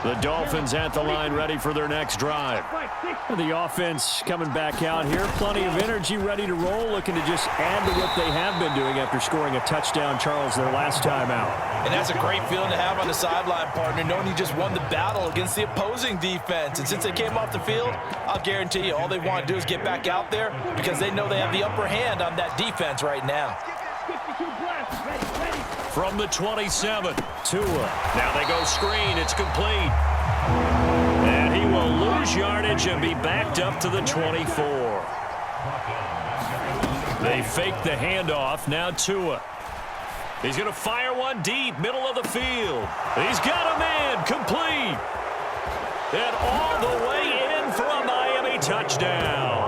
The Dolphins at the line ready for their next drive. The offense coming back out here. Plenty of energy, ready to roll, looking to just add to what they have been doing after scoring a touchdown, Charles, their last time out. And that's a great feeling to have on the sideline, partner, knowing you just won the battle against the opposing defense. And since they came off the field, I'll guarantee you all they want to do is get back out there because they know they have the upper hand on that defense right now. From the 27, Tua. Now they go screen. It's complete. And he will lose yardage and be backed up to the 24. They fake the handoff. Now Tua. He's going to fire one deep, middle of the field. He's got a man, complete. And all the way in for a Miami touchdown.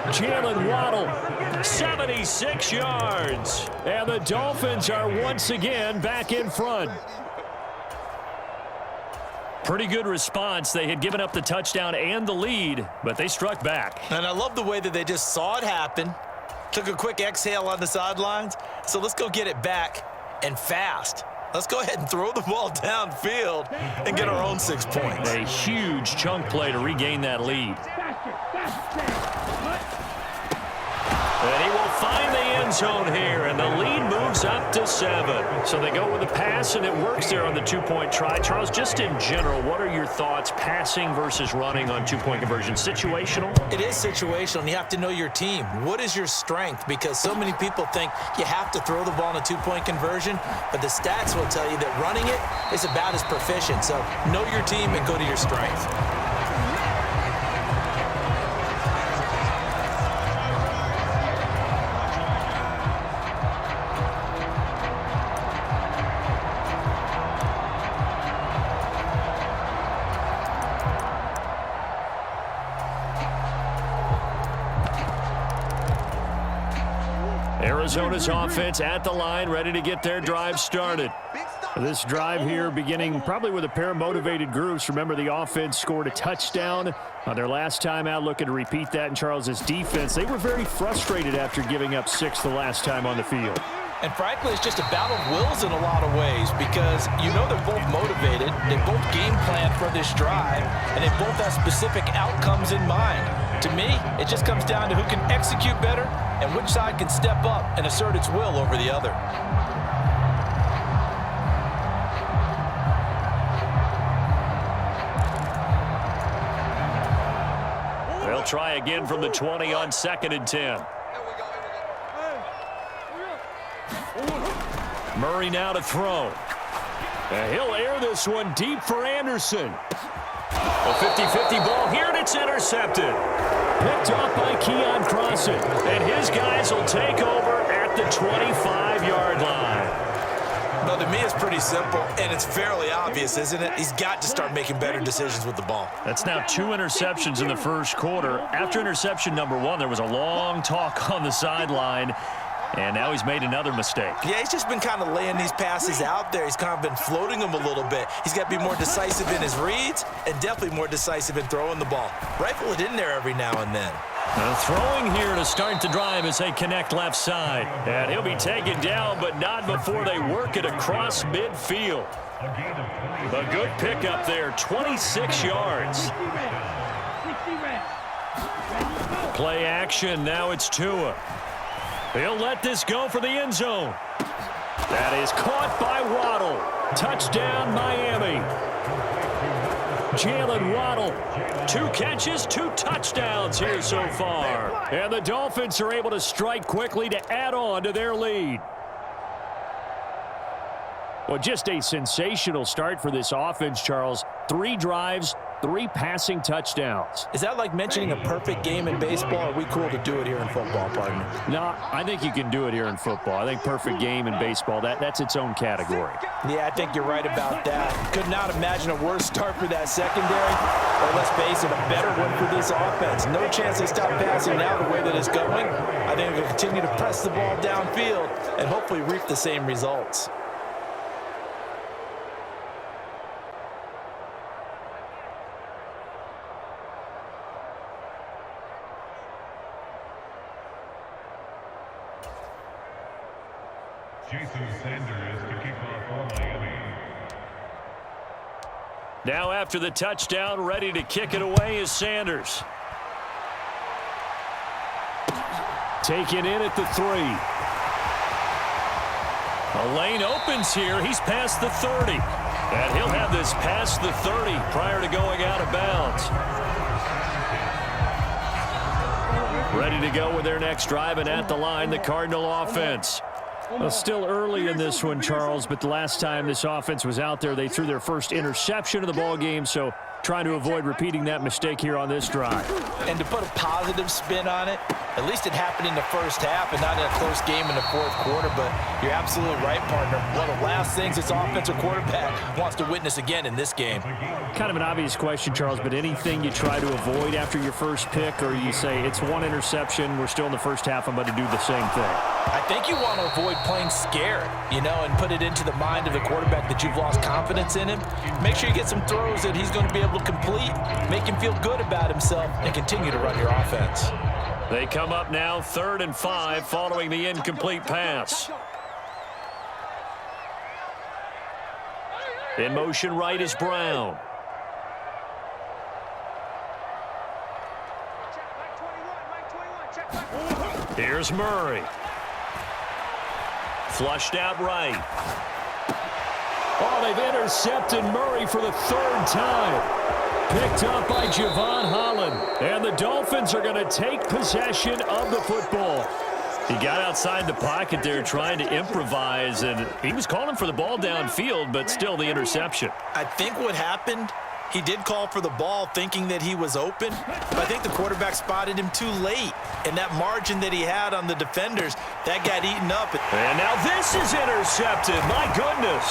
Jalen Waddle, 76 yards. And the Dolphins are once again back in front. Pretty good response. They had given up the touchdown and the lead, but they struck back. And I love the way that they just saw it happen. Took a quick exhale on the sidelines. So let's go get it back and fast. Let's go ahead and throw the ball downfield and get our own 6 points. A huge chunk play to regain that lead. And he will find the end zone here, and the lead moves up to 7. So they go with the pass, and it works there on the two-point try. Charles, just in general, what are your thoughts, passing versus running on two-point conversion? Situational? It is situational, and you have to know your team. What is your strength? Because so many people think you have to throw the ball in a two-point conversion, but the stats will tell you that running it is about as proficient. So know your team and go to your strength. Arizona's offense at the line, ready to get their drive started. This drive here beginning probably with a pair of motivated groups. Remember, the offense scored a touchdown on their last time out, looking to repeat that in Charles's defense. They were very frustrated after giving up 6 the last time on the field. And frankly, it's just a battle of wills in a lot of ways because you know they're both motivated. They both game plan for this drive, and they both have specific outcomes in mind. To me, it just comes down to who can execute better and which side can step up and assert its will over the other. They'll try again from the 20 on 2nd and 10. Murray now to throw. And he'll air this one deep for Anderson. A 50-50 ball here, and it's intercepted. Picked off by Keon Crossen. And his guys will take over at the 25-yard line. Well, to me, it's pretty simple, and it's fairly obvious, isn't it? He's got to start making better decisions with the ball. That's now 2 interceptions in the first quarter. After interception number 1, there was a long talk on the sideline. And now he's made another mistake. Yeah, he's just been kind of laying these passes out there. He's kind of been floating them a little bit. He's got to be more decisive in his reads and definitely more decisive in throwing the ball. Rifle it in there every now and then. Throwing here to start the drive as they connect left side. And he'll be taken down, but not before they work it across midfield. A good pickup there, 26 yards. Play action, now it's Tua. He'll let this go for the end zone. That is caught by Waddle. Touchdown, Miami. Jalen Waddle, 2 catches, 2 touchdowns here so far. And the Dolphins are able to strike quickly to add on to their lead. Well, just a sensational start for this offense, Charles. 3 drives, 3 passing touchdowns. Is that like mentioning a perfect game in baseball, or are we cool to do it here in football, partner? No, I think you can do it here in football. I think perfect game in baseball, that's its own category. Yeah, I think you're right about that. Could not imagine a worse start for that secondary, or let's face it, a better one for this offense. No chance they stop passing now the way that it's going. I think they'll continue to press the ball downfield and hopefully reap the same results. Jason Sanders to kick off for Miami. Now after the touchdown, ready to kick it away is Sanders. Taken in at the 3. A lane opens here. He's past the 30. And he'll have this past the 30 prior to going out of bounds. Ready to go with their next drive, and at the line, the Cardinal offense. Well, still early in this one, Charles, but the last time this offense was out there, they threw their first interception of the ball game, so trying to avoid repeating that mistake here on this drive. And to put a positive spin on it, at least it happened in the first half and not in a close game in the fourth quarter, but you're absolutely right, partner. One of the last things this offensive quarterback wants to witness again in this game. Kind of an obvious question, Charles, but anything you try to avoid after your first pick, or you say it's one interception, we're still in the first half, I'm going to do the same thing? I think you want to avoid playing scared, and put it into the mind of the quarterback that you've lost confidence in him. Make sure you get some throws that he's going to be able to complete, make him feel good about himself, and continue to run your offense. They come up now 3rd and 5 following the incomplete pass. In motion right is Brown. Here's Murray. Flushed out right. Oh, they've intercepted Murray for the 3rd time. Picked up by Javon Holland. And the Dolphins are going to take possession of the football. He got outside the pocket there trying to improvise, and he was calling for the ball downfield, but still the interception. I think what happened, he did call for the ball thinking that he was open, but I think the quarterback spotted him too late. And that margin that he had on the defenders, that got eaten up. And now this is intercepted. My goodness.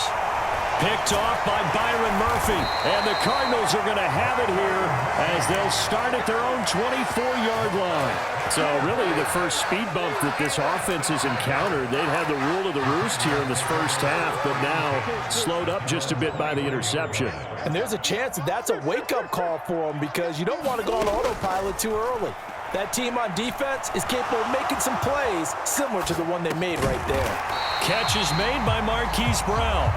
Picked off by Byron Murphy. And the Cardinals are going to have it here as they'll start at their own 24-yard line. So really the first speed bump that this offense has encountered. They'd had the rule of the roost here in this first half, but now slowed up just a bit by the interception. And there's a chance that that's a wake-up call for them, because you don't want to go on autopilot too early. That team on defense is capable of making some plays similar to the one they made right there. Catch is made by Marquise Brown.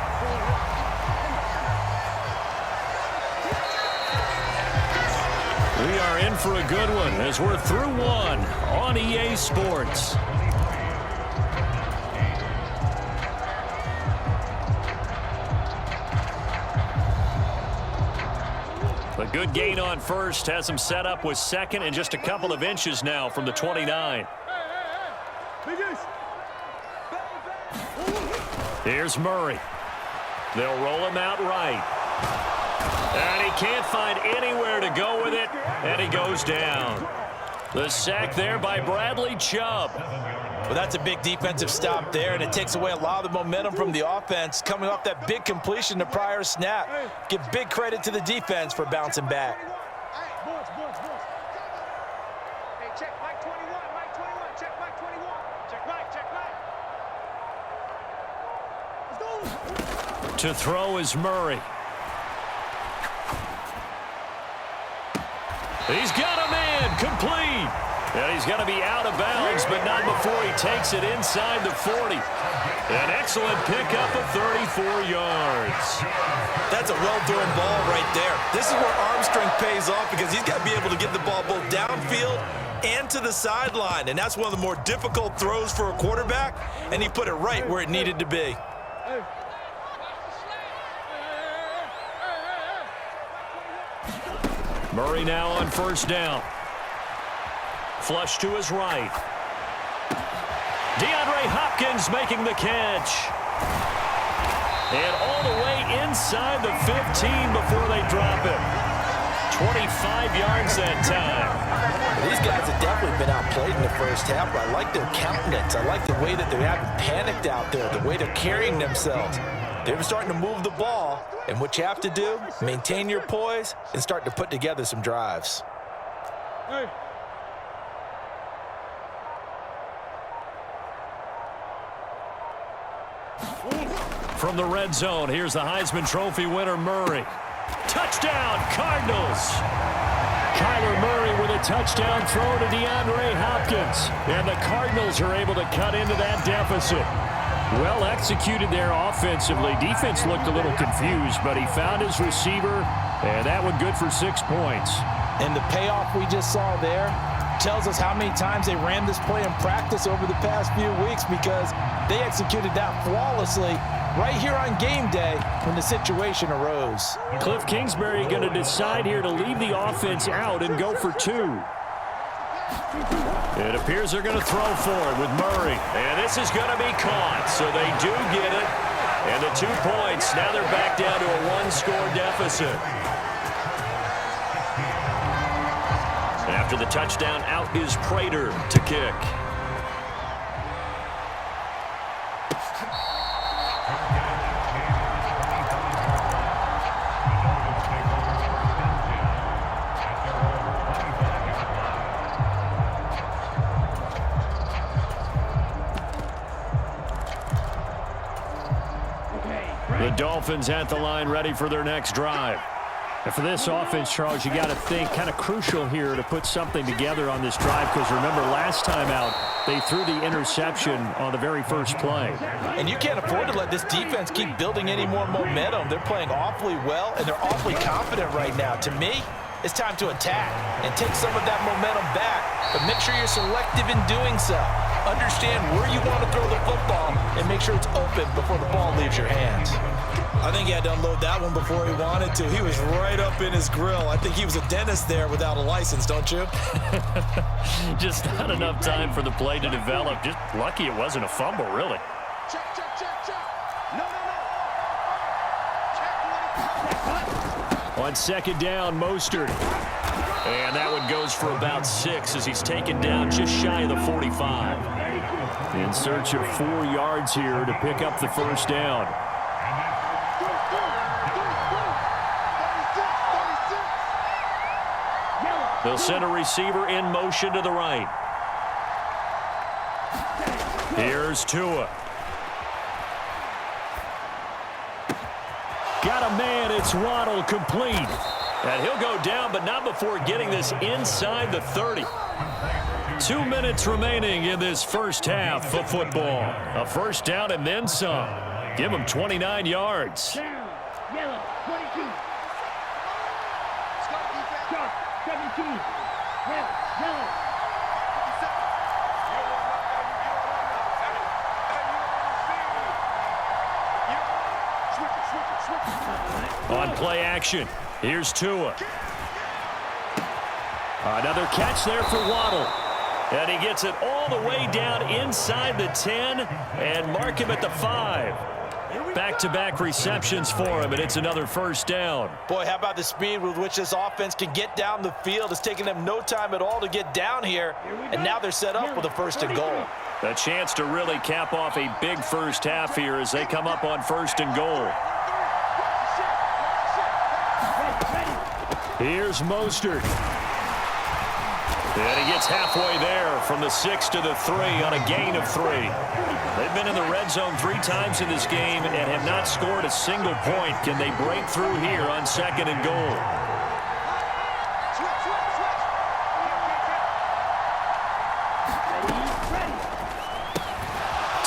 We are in for a good one as we're through one on EA Sports. A good gain on first has him set up with 2nd and just a couple of inches now from the 29. Here's Murray. They'll roll him out right. And he can't find anywhere to go with it, and he goes down. The sack there by Bradley Chubb. Well, that's a big defensive stop there, and it takes away a lot of the momentum from the offense coming off that big completion the prior snap. Give big credit to the defense for bouncing back. To throw is Murray. He's got a man, complete. And he's going to be out of bounds, but not before he takes it inside the 40. An excellent pickup of 34 yards. That's a well-thrown ball right there. This is where arm strength pays off, because he's got to be able to get the ball both downfield and to the sideline. And that's one of the more difficult throws for a quarterback, and he put it right where it needed to be. Murray now on 1st down. Flush to his right. DeAndre Hopkins making the catch. And all the way inside the 15 before they drop him. 25 yards that time. These guys have definitely been outplayed in the first half, but I like their countenance. I like the way that they haven't panicked out there, the way they're carrying themselves. They're starting to move the ball, and what you have to do, maintain your poise and start to put together some drives. From the red zone, here's the Heisman Trophy winner, Murray. Touchdown, Cardinals! Kyler Murray with a touchdown throw to DeAndre Hopkins. And the Cardinals are able to cut into that deficit. Well executed there offensively. Defense looked a little confused, but he found his receiver, and that one good for 6 points. And the payoff we just saw there tells us how many times they ran this play in practice over the past few weeks, because they executed that flawlessly right here on game day when the situation arose. Cliff Kingsbury going to decide here to leave the offense out and go for 2. It appears they're going to throw for it with Murray. And this is going to be caught, so they do get it. And the 2 points, now they're back down to a 1-score deficit. After the touchdown, out is Prater to kick. The Dolphins at the line, ready for their next drive. And for this offense, Charles, you got to think kind of crucial here to put something together on this drive, because remember last time out they threw the interception on the very first play. And you can't afford to let this defense keep building any more momentum. They're playing awfully well, and they're awfully confident right now. To me, it's time to attack and take some of that momentum back, but make sure you're selective in doing so. Understand where you want to throw the football and make sure it's open before the ball leaves your hands. I think he had to unload that one before he wanted to. He was right up in his grill. I think he was a dentist there without a license, don't you? Just not enough time for the play to develop. Just lucky it wasn't a fumble, really. Check. No. Check. On second down, Mostert. And that one goes for about 6 as he's taken down just shy of the 45. In search of 4 yards here to pick up the first down. They'll send a receiver in motion to the right. Here's Tua. Got a man, it's Waddle, complete. And he'll go down, but not before getting this inside the 30. 2 minutes remaining in this first half of football. A first down and then some. Give him 29 yards. Down. Yellow. 22. Sharp. 17. Yellow. On play action, here's Tua. Another catch there for Waddle. And he gets it all the way down inside the 10 and mark him at the 5. Back-to-back receptions for him, and it's another first down. Boy, how about the speed with which this offense can get down the field? It's taken them no time at all to get down here, and now they're set up with a first and goal. A chance to really cap off a big first half here as they come up on first and goal. Here's Mostert. And he gets halfway there from the 6 to the 3 on a gain of 3. They've been in the red zone 3 times in this game and have not scored a single point. Can they break through here on second and goal?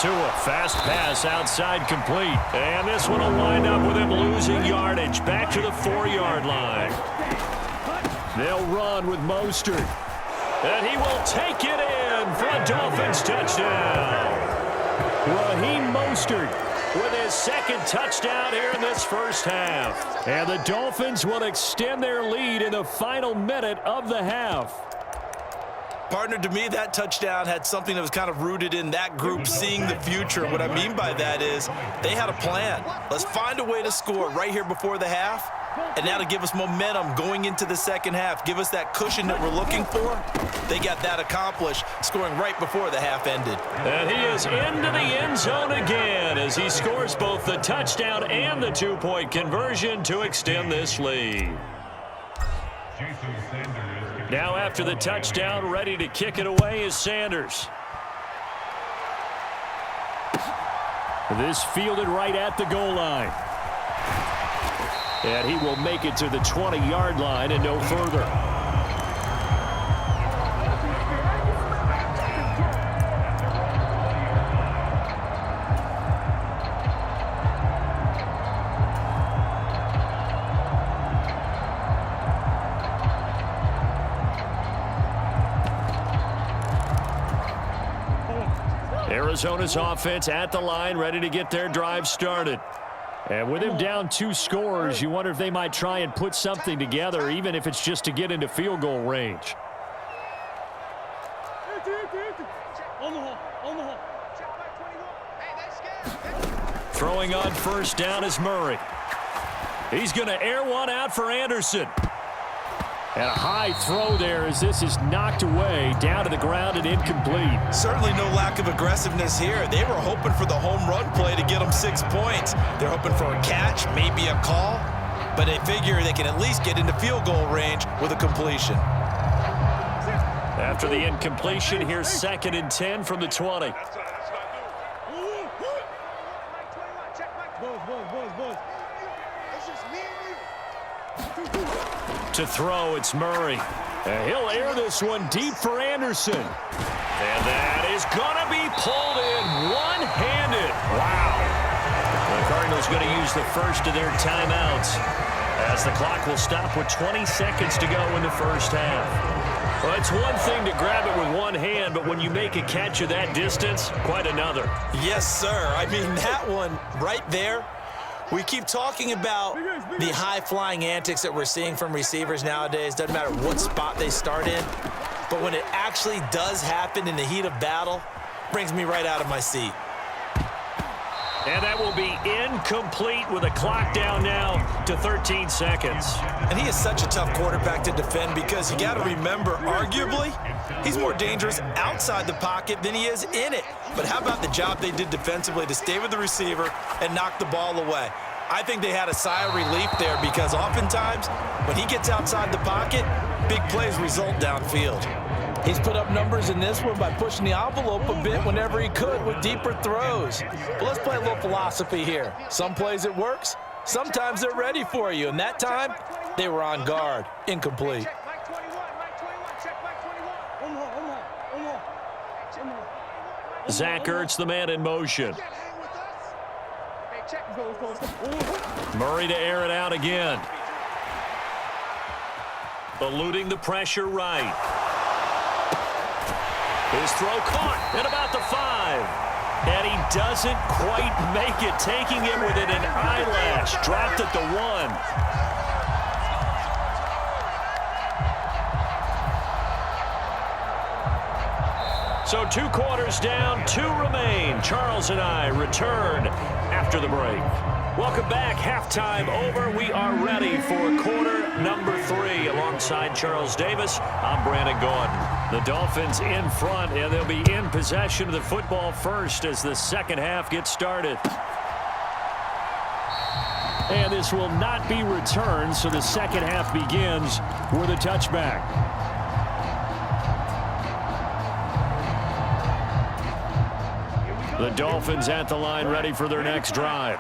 Tua, fast pass outside, complete. And this one will wind up with him losing yardage back to the 4-yard line. They'll run with Mostert. And he will take it in for a Dolphins touchdown. Raheem Mostert with his second touchdown here in this first half. And the Dolphins will extend their lead in the final minute of the half. Partner, to me, that touchdown had something that was kind of rooted in that group seeing the future. What I mean by that is they had a plan. Let's find a way to score right here before the half, and that'll give us momentum going into the second half. Give us that cushion that we're looking for. They got that accomplished, scoring right before the half ended. And he is into the end zone again as he scores both the touchdown and the 2-point conversion to extend this lead. Now after the touchdown, ready to kick it away is Sanders. This fielded right at the goal line. And he will make it to the 20-yard line and no further. Arizona's offense at the line, ready to get their drive started. And with him down 2 scores, you wonder if they might try and put something together, even if it's just to get into field goal range. Throwing on first down is Murray. He's going to air one out for Anderson. And a high throw there as this is knocked away, down to the ground and incomplete. Certainly no lack of aggressiveness here. They were hoping for the home run play to get them 6 points. They're hoping for a catch, maybe a call, but they figure they can at least get into field goal range with a completion. After the incompletion, here's 2nd and 10 from the 20. To throw, it's Murray. And he'll air this one deep for Anderson. And that is going to be pulled in one-handed. Wow. The Cardinals going to use the first of their timeouts as the clock will stop with 20 seconds to go in the first half. Well, it's one thing to grab it with one hand, but when you make a catch of that distance, quite another. Yes, sir. I mean, that one right there. We keep talking about the high-flying antics that we're seeing from receivers nowadays. Doesn't matter what spot they start in. But when it actually does happen in the heat of battle, brings me right out of my seat. And that will be incomplete with a clock down now to 13 seconds. And he is such a tough quarterback to defend because you got to remember, arguably, he's more dangerous outside the pocket than he is in it. But how about the job they did defensively to stay with the receiver and knock the ball away? I think they had a sigh of relief there because oftentimes when he gets outside the pocket, big plays result downfield. He's put up numbers in this one by pushing the envelope a bit whenever he could with deeper throws. But let's play a little philosophy here. Some plays it works, sometimes they're ready for you. And that time, they were on guard. Incomplete. Zach Ertz, the man in motion. Murray to air it out again. Eluding the pressure right. His throw caught at about the 5. And he doesn't quite make it, taking him within an eyelash. Dropped at the 1. So 2 quarters down, 2 remain. Charles and I return after the break. Welcome back. Halftime over. We are ready for quarter number 3. Alongside Charles Davis, I'm Brandon Gordon. The Dolphins in front, and they'll be in possession of the football first as the second half gets started. And this will not be returned, so the second half begins with a touchback. The Dolphins at the line, ready for their next drive.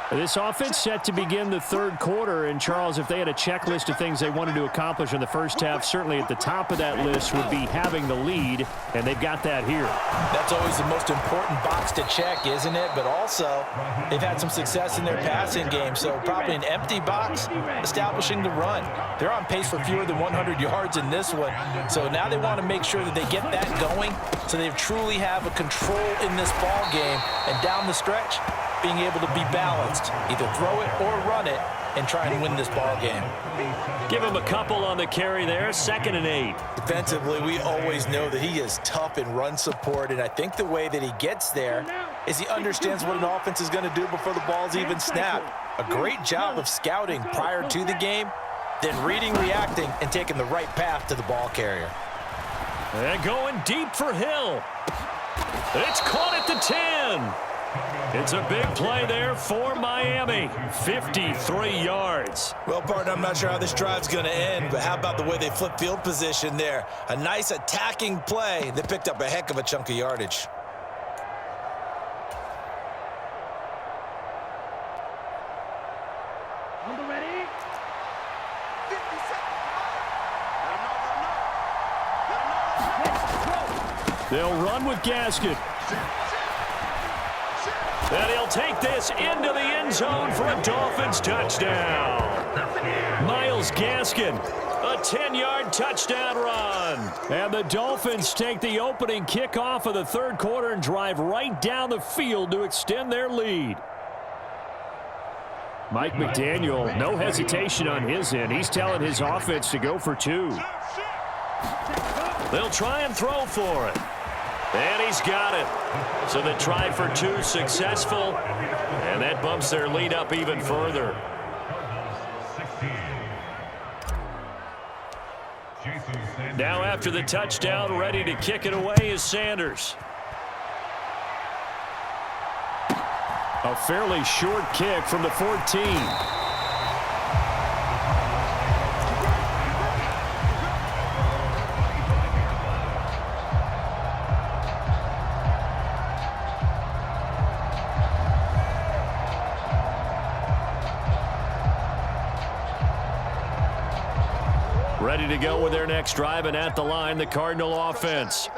This offense set to begin the third quarter, and Charles, if they had a checklist of things they wanted to accomplish in the first half, certainly at the top of that list would be having the lead, and they've got that here. That's always the most important box to check, isn't it? But also, they've had some success in their passing game, so probably an empty box, establishing the run. They're on pace for fewer than 100 yards in this one, so now they want to make sure that they get that going so they truly have a control in this ball game, and down the stretch, being able to be balanced, either throw it or run it, and try and win this ball game. Give him a couple on the carry there, 2nd and 8. Defensively, we always know that he is tough in run support, and I think the way that he gets there is he understands what an offense is going to do before the ball's even snapped. A great job of scouting prior to the game, then reading, reacting, and taking the right path to the ball carrier. And going deep for Hill. It's caught at the 10. It's a big play there for Miami. 53 yards. Well, partner, I'm not sure how this drive's going to end, but how about the way they flip field position there? A nice attacking play that picked up a heck of a chunk of yardage. Number ready. 50 seconds. They'll run with Gaskin. And he'll take this into the end zone for a Dolphins touchdown. Myles Gaskin, a A 10-yard touchdown run. And the Dolphins take the opening kickoff of the third quarter and drive right down the field to extend their lead. Mike McDaniel, no hesitation on his end. He's telling his offense to go for two. They'll try and throw for it. And he's got it. So the try for two successful. And that bumps their lead up even further. Now after the touchdown, ready to kick it away is Sanders. A fairly short kick from the 14. Ready to go with their next drive, and at the line, the Cardinal offense.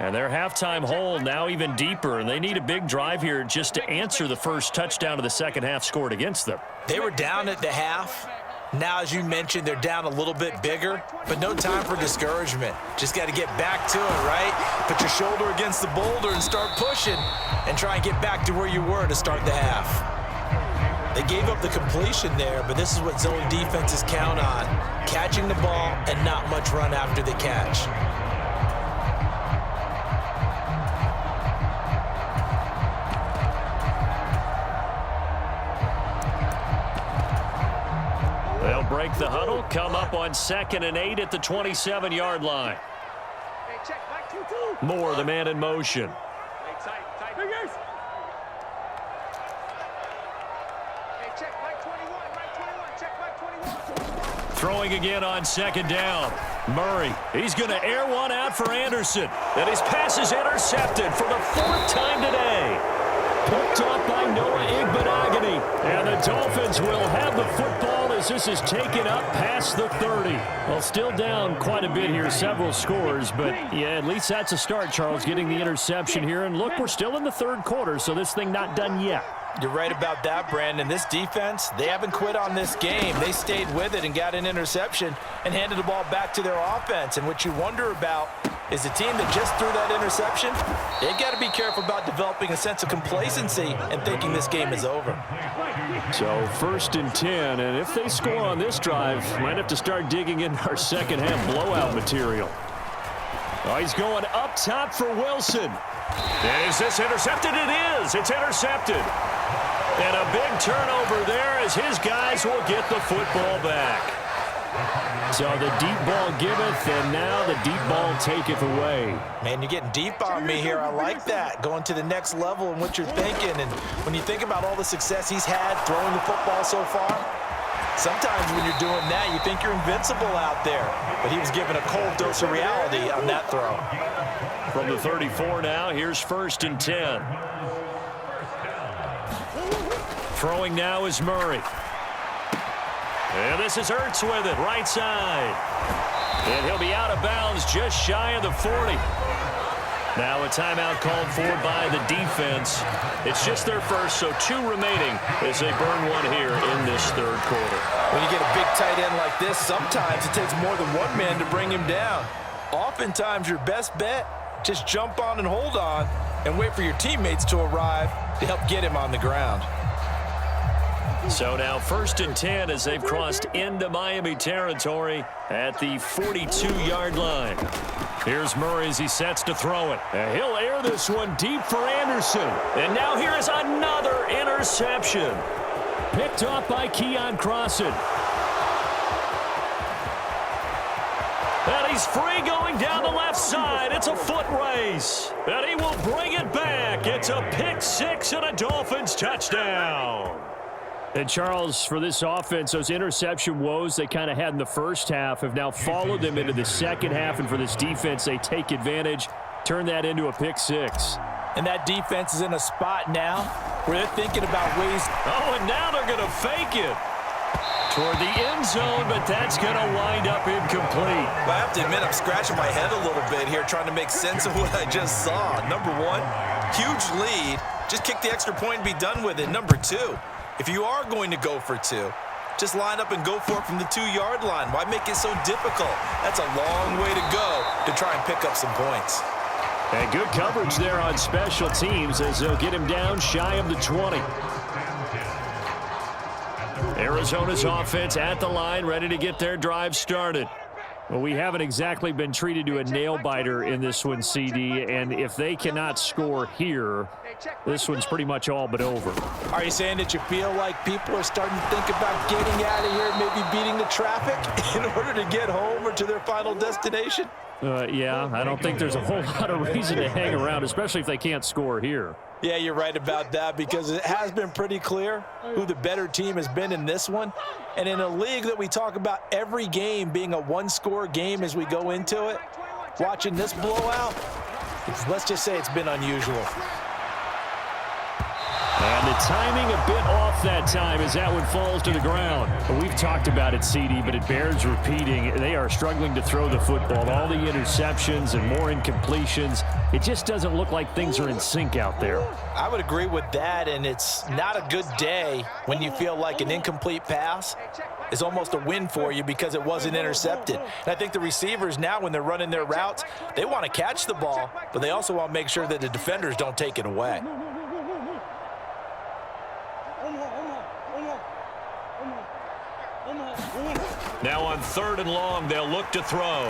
And their halftime hole now even deeper, and they need a big drive here just to answer the first touchdown of the second half scored against them. They were down at the half. Now, as you mentioned, they're down a little bit bigger, but no time for discouragement. Just got to get back to it, right? Put your shoulder against the boulder and start pushing and try and get back to where you were to start the half. They gave up the completion there, but this is what zone defenses count on, catching the ball and not much run after the catch. They'll break the huddle, come up on 2nd and 8 at the 27-yard line. Moore, the man in motion. Throwing again on 2nd down. Murray, he's going to air one out for Anderson. And his pass is intercepted for the 4th time today. Picked up by Noah Igbenogany. And the Dolphins will have the football as this is taken up past the 30. Well, still down quite a bit here, several scores. But, yeah, at least that's a start, Charles, getting the interception here. And look, we're still in the third quarter, so this thing not done yet. You're right about that, Brandon. This defense, they haven't quit on this game. They stayed with it and got an interception and handed the ball back to their offense. And what you wonder about is the team that just threw that interception, they've got to be careful about developing a sense of complacency and thinking this game is over. So 1st and 10, and if they score on this drive, might have to start digging in our second half blowout material. Oh, he's going up top for Wilson. Is this intercepted? It is. It's intercepted. And a big turnover there as his guys will get the football back. So the deep ball giveth, and now the deep ball taketh away. Man, you're getting deep on me here. I like that. Going to the next level in what you're thinking. And when you think about all the success he's had throwing the football so far, sometimes when you're doing that, you think you're invincible out there. But he was given a cold dose of reality on that throw. From the 34 now, here's 1st and 10. Throwing now is Murray. And this is Ertz with it, right side. And he'll be out of bounds just shy of the 40. Now a timeout called for by the defense. It's just their first, so 2 remaining as they burn one here in this third quarter. When you get a big tight end like this, sometimes it takes more than one man to bring him down. Oftentimes your best bet, just jump on and hold on and wait for your teammates to arrive to help get him on the ground. So now 1st and 10 as they've crossed into Miami territory at the 42-yard line. Here's Murray as he sets to throw it. And he'll air this one deep for Anderson. And now here is another interception. Picked off by Keon Crossan. And he's free going down the left side. It's a foot race. And he will bring it back. It's a pick 6 and a Dolphins touchdown. And, Charles, for this offense, those interception woes they kind of had in the first half have now followed them into the second half. And for this defense, they take advantage, turn that into a pick 6. And that defense is in a spot now where they're thinking about ways. Oh, and now they're going to fake it toward the end zone, but that's going to wind up incomplete. I have to admit, I'm scratching my head a little bit here trying to make sense of what I just saw. Number one, huge lead. Just kick the extra point and be done with it. Number two, if you are going to go for 2, Just line up and go for it from the 2-yard line. Why make it so difficult? That's a long way to go to try and pick up some points. And good coverage there on special teams as they'll get him down shy of the 20. Arizona's offense at the line, ready to get their drive started. Well, we haven't exactly been treated to a nail-biter in this one, CD, and if they cannot score here, this one's pretty much all but over. Are you saying that you feel like people are starting to think about getting out of here and maybe beating the traffic in order to get home or to their final destination? Yeah, I don't think there's a whole lot of reason to hang around, especially if they can't score here. Yeah, you're right about that because it has been pretty clear who the better team has been in this one. And in a league that we talk about every game being a one-score game as we go into it, watching this blowout, let's just say it's been unusual. And the timing a bit off that time as that one falls to the ground. We've talked about it, CD, but it bears repeating. They are struggling to throw the football. All the interceptions and more incompletions. It just doesn't look like things are in sync out there. I would agree with that, and it's not a good day when you feel like an incomplete pass is almost a win for you because it wasn't intercepted. And I think the receivers now, when they're running their routes, they want to catch the ball, but they also want to make sure that the defenders don't take it away. Now on 3rd and long, they'll look to throw.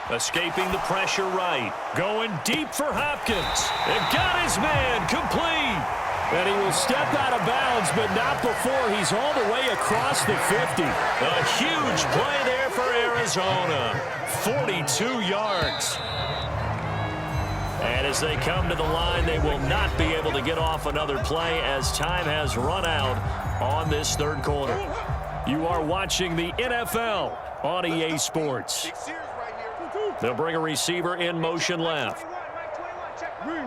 Escaping the pressure right. Going deep for Hopkins. And got his man complete. And he will step out of bounds, but not before he's all the way across the 50. A huge play there for Arizona. 42 yards. And as they come to the line, they will not be able to get off another play as time has run out on this 3rd quarter. You are watching the NFL on EA Sports. They'll bring a receiver in motion left. Green.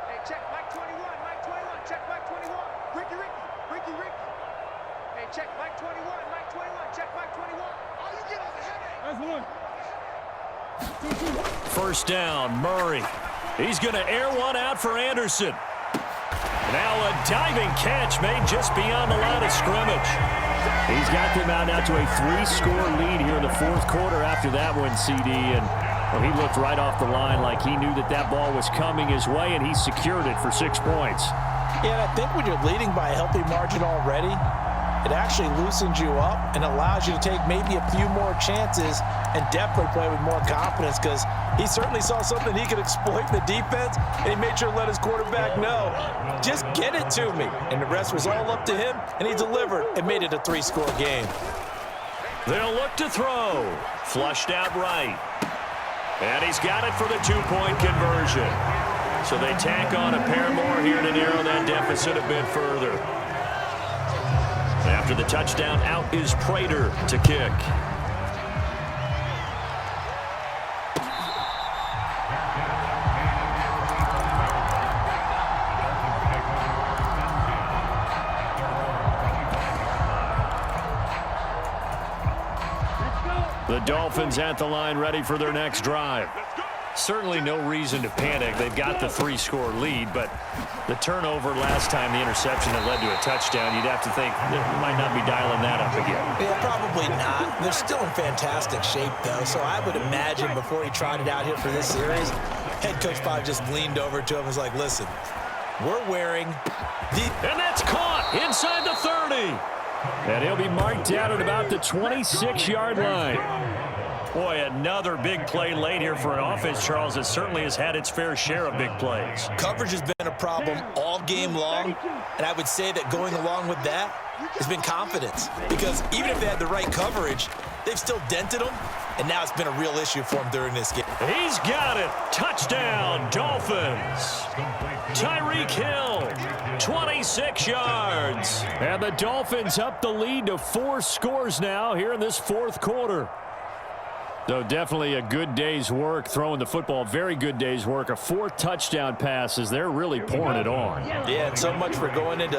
Hey, check Mike 21, Mike 21, check Mike 21. Ricky. Hey, check Mike 21, check Mike 21. Oh, you get on the headache. That's one. 1st down, Murray. He's going to air one out for Anderson. Now a diving catch made just beyond the line of scrimmage. He's got them out now to a 3-score lead here in the 4th quarter after that one, CD. And well, he looked right off the line like he knew that that ball was coming his way, and he secured it for 6 points. Yeah, and I think when you're leading by a healthy margin already, it actually loosens you up and allows you to take maybe a few more chances and definitely play with more confidence because he certainly saw something he could exploit in the defense, and he made sure to let his quarterback know, just get it to me. And the rest was all up to him, and he delivered and made it a 3-score game. They'll look to throw. Flushed out right. And he's got it for the 2-point conversion. So they tack on a pair more here to narrow that deficit a bit further. After the touchdown, out is Prater to kick. The Dolphins at the line, ready for their next drive. Certainly no reason to panic. They've got the 3-score lead, but the turnover last time, the interception that led to a touchdown, you'd have to think they might not be dialing that up again. Yeah, probably not. They're still in fantastic shape, though, so I would imagine before he tried it out here for this series, head coach probably just leaned over to him and was like, listen, we're wearing the... And that's caught inside the 30. And he'll be marked down at about the 26-yard line. Boy, another big play late here for an offense, Charles, that certainly has had its fair share of big plays. Coverage has been a problem all game long, and I would say that going along with that has been confidence. Because even if they had the right coverage, they've still dented them, and now it's been a real issue for them during this game. He's got it. Touchdown, Dolphins. Tyreek Hill, 26 yards. And the Dolphins up the lead to 4 scores now here in this 4th quarter. So definitely a good day's work throwing the football. Very good day's work. A 4th touchdown pass as they're really pouring it on. Yeah, and so much for going into